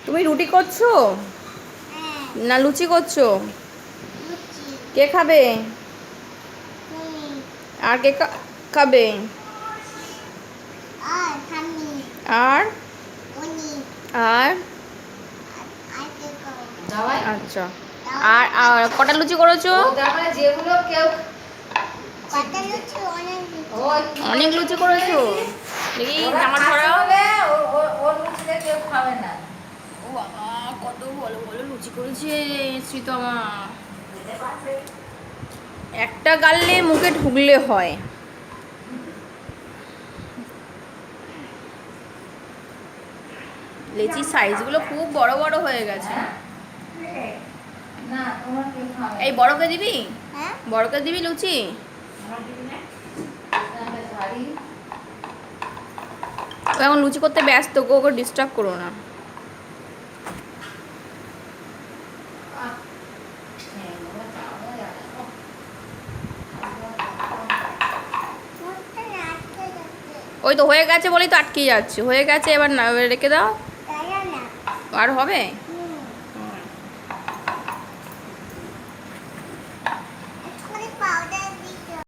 তুমি রুটি করছো না লুচি করছো? কে খাবে? আর কে খাবে? আর আর আচ্ছা, আর আর কটা লুচি করেছো? অনেক লুচি করেছো। দেখি জামা ছড়াও। ও বাবা, কত ভালো ভালো লুচি করেছে শ্রীতমা। একটা গাললে মুখে ঢুকলে হয়। লিচির সাইজগুলো খুব বড় বড় হয়ে গেছে। এই বড়কে দিবি? বড়কে দিবি লুচি? ও এখন লুচি করতে ব্যস্ত, ওকে ডিস্টার্ব করো না। ওই তো হয়ে গেছে বলেই তো আটকে যাচ্ছে। হয়ে গেছে, এবার না রেখে দাও। আর হবে?